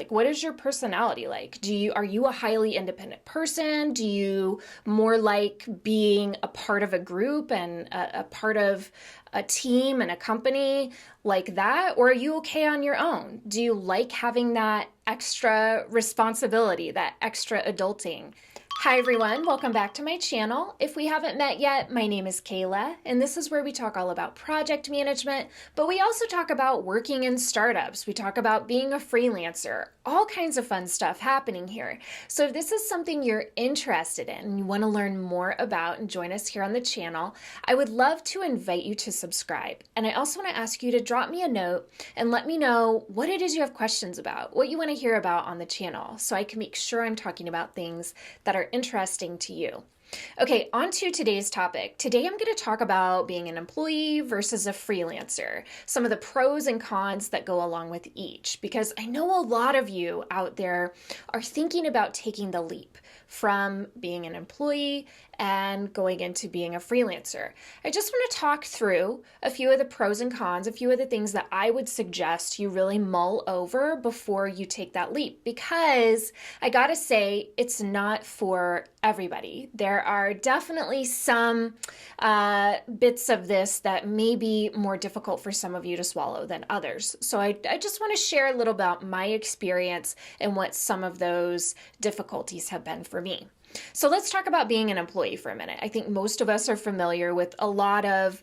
Like, what is your personality like? Are you a highly independent person? Do you more like being a part of a group and a part of a team and a company like that? Or are you okay on your own? Do you like having that extra responsibility, that extra adulting? Hi everyone, welcome back to my channel. If we haven't met yet, my name is Kayla, and this is where we talk all about project management, but we also talk about working in startups. We talk about being a freelancer, all kinds of fun stuff happening here. So if this is something you're interested in and you want to learn more about and join us here on the channel, I would love to invite you to subscribe. And I also want to ask you to drop me a note and let me know what it is you have questions about, what you want to hear about on the channel, so I can make sure I'm talking about things that are interesting to you. Okay, on to today's topic. Today I'm going to talk about being an employee versus a freelancer, some of the pros and cons that go along with each, because I know a lot of you out there are thinking about taking the leap from being an employee and going into being a freelancer. I just want to talk through a few of the pros and cons, a few of the things that I would suggest you really mull over before you take that leap, because I gotta say, it's not for everybody. There are definitely some bits of this that may be more difficult for some of you to swallow than others. So I just want to share a little about my experience and what some of those difficulties have been for me. So let's talk about being an employee for a minute. I think most of us are familiar with a lot of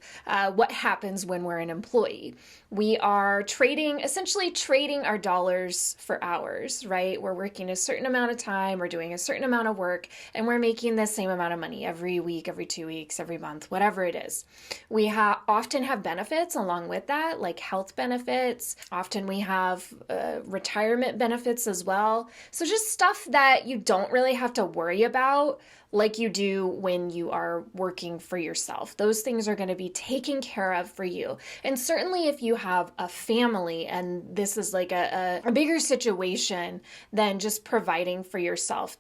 what happens when we're an employee. We are essentially trading our dollars for hours, right? We're working a certain amount of time, we're doing a certain amount of work, and we're making the same amount of money every week, every 2 weeks, every month, whatever it is. We often have benefits along with that, like health benefits. Often we have retirement benefits as well. So just stuff that you don't really have to worry about like you do when you are working for yourself. Those things are going to be taken care of for you. And certainly if you have a family and this is like a bigger situation than just providing for yourself,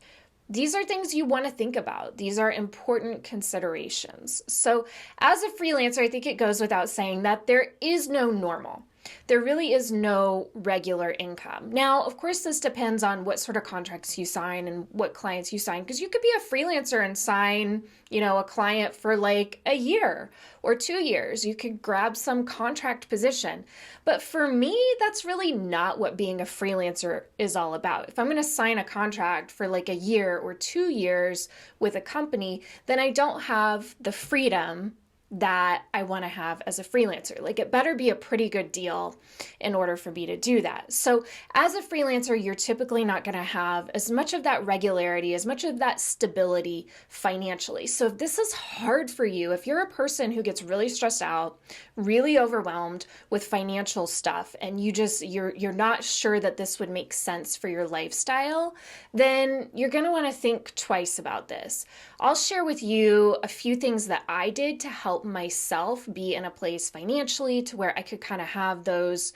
these are things you want to think about. These are important considerations. So as a freelancer, I think it goes without saying that there is no normal. There really is no regular income. Now, of course, this depends on what sort of contracts you sign and what clients you sign, because you could be a freelancer and sign, a client for like a year or 2 years. You could grab some contract position. But for me, that's really not what being a freelancer is all about. If I'm going to sign a contract for like a year or 2 years with a company, then I don't have the freedom that I want to have as a freelancer. Like, it better be a pretty good deal in order for me to do that. So as a freelancer, you're typically not going to have as much of that regularity, as much of that stability financially. So if this is hard for you, if you're a person who gets really stressed out, really overwhelmed with financial stuff, and you're not sure that this would make sense for your lifestyle, then you're going to want to think twice about this. I'll share with you a few things that I did to help myself be in a place financially to where I could kind of have those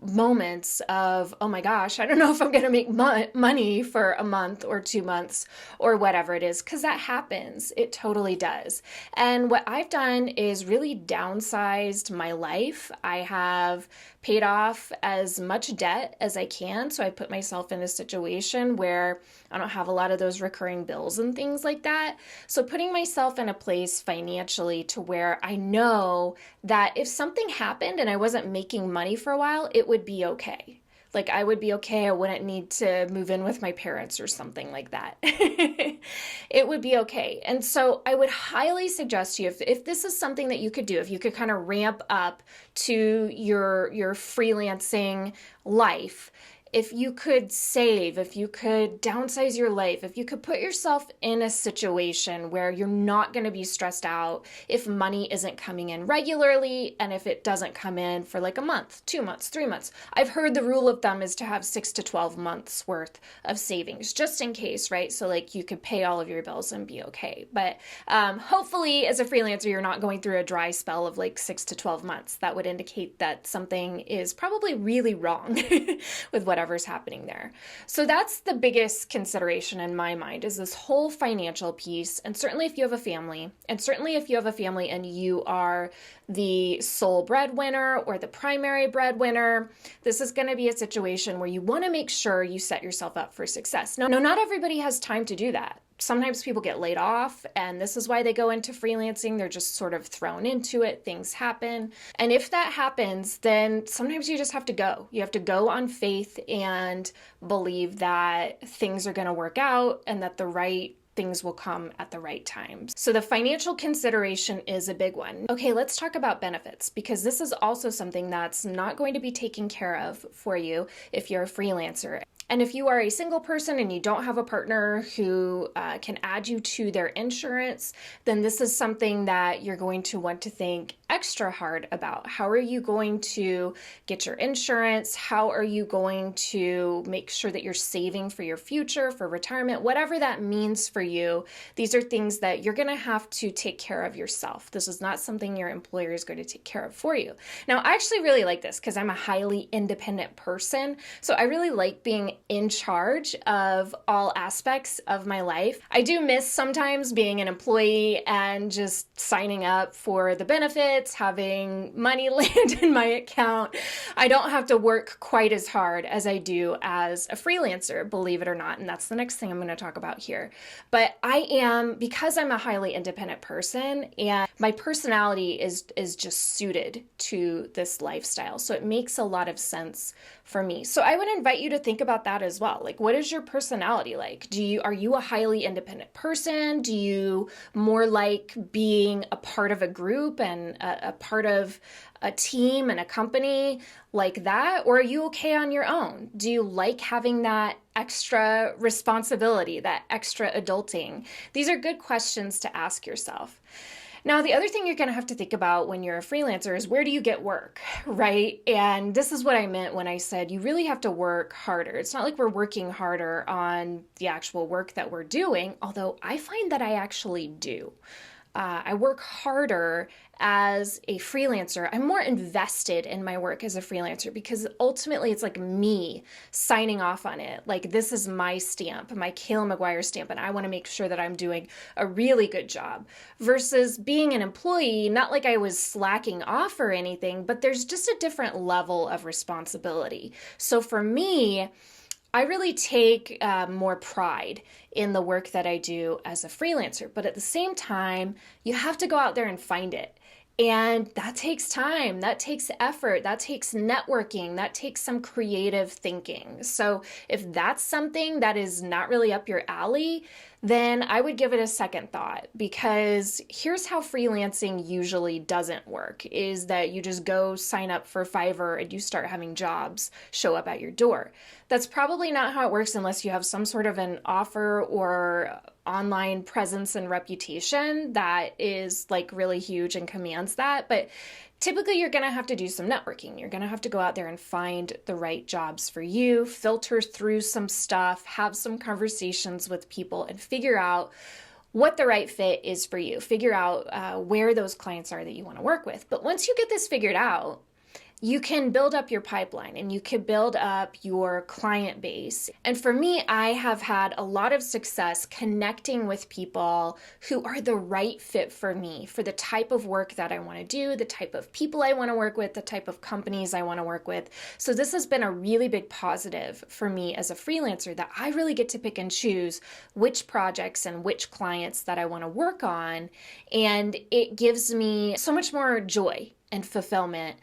moments of, oh my gosh, I don't know if I'm going to make money for a month or 2 months or whatever it is, because that happens. It totally does. And what I've done is really downsized my life. I have paid off as much debt as I can. So I put myself in a situation where I don't have a lot of those recurring bills and things like that. So putting myself in a place financially to where I know that if something happened and I wasn't making money for a while, it would be okay. Like, I would be okay. I wouldn't need to move in with my parents or something like that. It would be okay. And so I would highly suggest to you, if this is something that you could do, if you could kind of ramp up to your freelancing life, if you could save, if you could downsize your life, if you could put yourself in a situation where you're not going to be stressed out if money isn't coming in regularly, and if it doesn't come in for like a month, 2 months, 3 months. I've heard the rule of thumb is to have 6 to 12 months worth of savings, just in case, right? So like you could pay all of your bills and be okay. But hopefully as a freelancer, you're not going through a dry spell of like 6 to 12 months. That would indicate that something is probably really wrong with whatever whatever's happening there. So that's the biggest consideration in my mind, is this whole financial piece. And certainly if you have a family, and you are the sole breadwinner or the primary breadwinner, this is going to be a situation where you want to make sure you set yourself up for success. No, not everybody has time to do that. Sometimes people get laid off, and this is why they go into freelancing. They're just sort of thrown into it. Things happen. And if that happens, then sometimes you just have to go. You have to go on faith and believe that things are going to work out and that the right things will come at the right times. So the financial consideration is a big one. Okay, let's talk about benefits, because this is also something that's not going to be taken care of for you if you're a freelancer. And if you are a single person and you don't have a partner who can add you to their insurance, then this is something that you're going to want to think extra hard about. How are you going to get your insurance? How are you going to make sure that you're saving for your future, for retirement, whatever that means for you? These are things that you're going to have to take care of yourself. This is not something your employer is going to take care of for you. Now, I actually really like this because I'm a highly independent person. So I really like being in charge of all aspects of my life. I do miss sometimes being an employee and just signing up for the benefits, having money land in my account. I don't have to work quite as hard as I do as a freelancer, believe it or not. And that's the next thing I'm going to talk about here. But because I'm a highly independent person, and my personality is just suited to this lifestyle. So it makes a lot of sense for me. So I would invite you to think about that as well. Like, what is your personality like? Are you a highly independent person? Do you more like being a part of a group and a part of a team and a company like that? Or are you okay on your own? Do you like having that extra responsibility, that extra adulting? These are good questions to ask yourself. Now, the other thing you're going to have to think about when you're a freelancer is, where do you get work, right? And this is what I meant when I said you really have to work harder. It's not like we're working harder on the actual work that we're doing, although I find that I actually do. I work harder as a freelancer. I'm more invested in my work as a freelancer because ultimately it's like me signing off on it. Like, this is my stamp, my Kayla McGuire stamp, and I want to make sure that I'm doing a really good job. Versus being an employee, not like I was slacking off or anything, but there's just a different level of responsibility. So for me, I really take more pride in the work that I do as a freelancer. But at the same time, you have to go out there and find it. And that takes time, that takes effort, that takes networking, that takes some creative thinking. So if that's something that is not really up your alley, then I would give it a second thought, because here's how freelancing usually doesn't work, is that you just go sign up for Fiverr and you start having jobs show up at your door. That's probably not how it works unless you have some sort of an offer or online presence and reputation that is like really huge and commands that. But typically you're going to have to do some networking. You're going to have to go out there and find the right jobs for you, filter through some stuff, have some conversations with people, and figure out what the right fit is for you. Figure out where those clients are that you want to work with. But once you get this figured out, you can build up your pipeline and you can build up your client base. And for me, I have had a lot of success connecting with people who are the right fit for me, for the type of work that I want to do, the type of people I want to work with, the type of companies I want to work with. So this has been a really big positive for me as a freelancer, that I really get to pick and choose which projects and which clients that I want to work on. And it gives me so much more joy and fulfillment.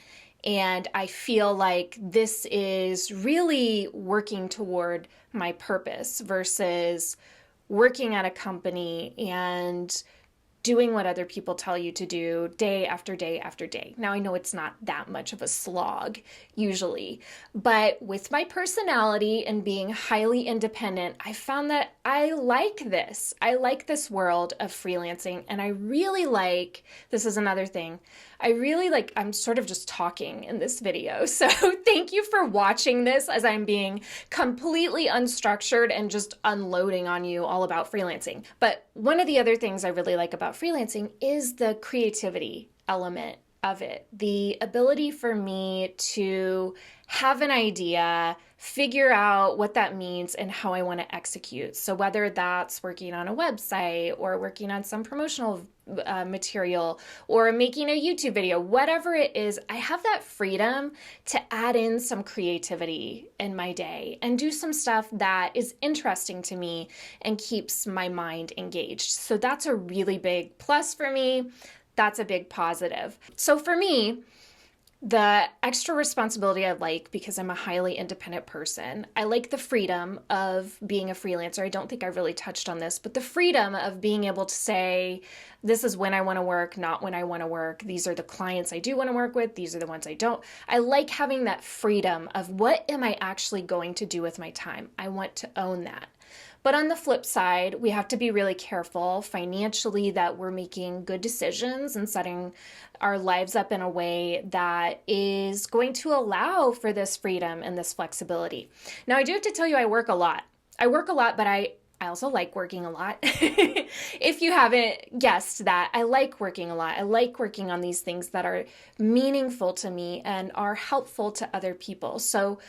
And I feel like this is really working toward my purpose versus working at a company and doing what other people tell you to do day after day after day. Now, I know it's not that much of a slog usually, but with my personality and being highly independent, I found that I like this. I like this world of freelancing, and I really like, this is another thing, I'm sort of just talking in this video. So thank you for watching this as I'm being completely unstructured and just unloading on you all about freelancing. But one of the other things I really like about freelancing is the creativity element of it. The ability for me to have an idea, figure out what that means and how I want to execute. So whether that's working on a website or working on some promotional material or making a YouTube video, whatever it is, I have that freedom to add in some creativity in my day and do some stuff that is interesting to me and keeps my mind engaged. So that's a really big plus for me. That's a big positive. So for me, the extra responsibility I like because I'm a highly independent person. I like the freedom of being a freelancer. I don't think I really touched on this, but the freedom of being able to say, this is when I want to work, not when I want to work. These are the clients I do want to work with. These are the ones I don't. I like having that freedom of what am I actually going to do with my time? I want to own that. But on the flip side, we have to be really careful financially that we're making good decisions and setting our lives up in a way that is going to allow for this freedom and this flexibility. Now, I do have to tell you, I work a lot. I work a lot, but I also like working a lot. If you haven't guessed that, I like working a lot. I like working on these things that are meaningful to me and are helpful to other people. So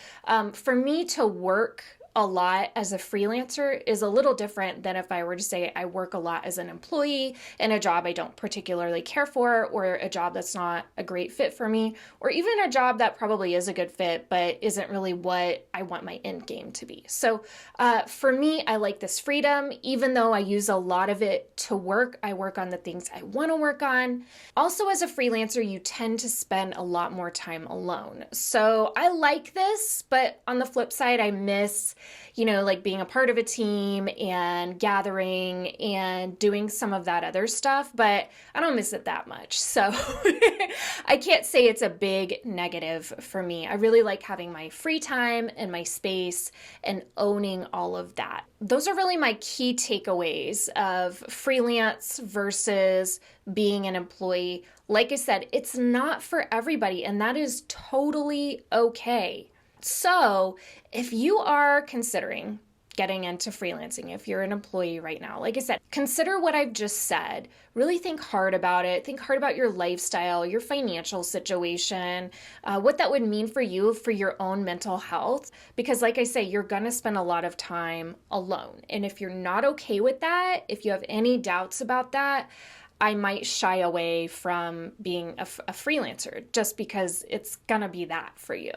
for me to work a lot as a freelancer is a little different than if I were to say I work a lot as an employee in a job I don't particularly care for, or a job that's not a great fit for me, or even a job that probably is a good fit but isn't really what I want my end game to be. So for me, I like this freedom. Even though I use a lot of it to work, I work on the things I want to work on. Also, as a freelancer, you tend to spend a lot more time alone. So I like this, but on the flip side, I miss like being a part of a team and gathering and doing some of that other stuff, but I don't miss it that much. So I can't say it's a big negative for me. I really like having my free time and my space and owning all of that. Those are really my key takeaways of freelance versus being an employee. Like I said, it's not for everybody, and that is totally okay. So if you are considering getting into freelancing, if you're an employee right now, like I said, consider what I've just said. Really think hard about it. Think hard about your lifestyle, your financial situation, what that would mean for you, for your own mental health. Because like I say, you're going to spend a lot of time alone. And if you're not okay with that, if you have any doubts about that, I might shy away from being a freelancer just because it's gonna be that for you.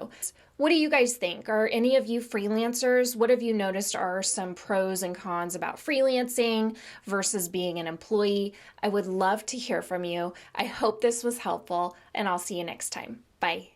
What do you guys think? Are any of you freelancers? What have you noticed are some pros and cons about freelancing versus being an employee? I would love to hear from you. I hope this was helpful, and I'll see you next time. Bye.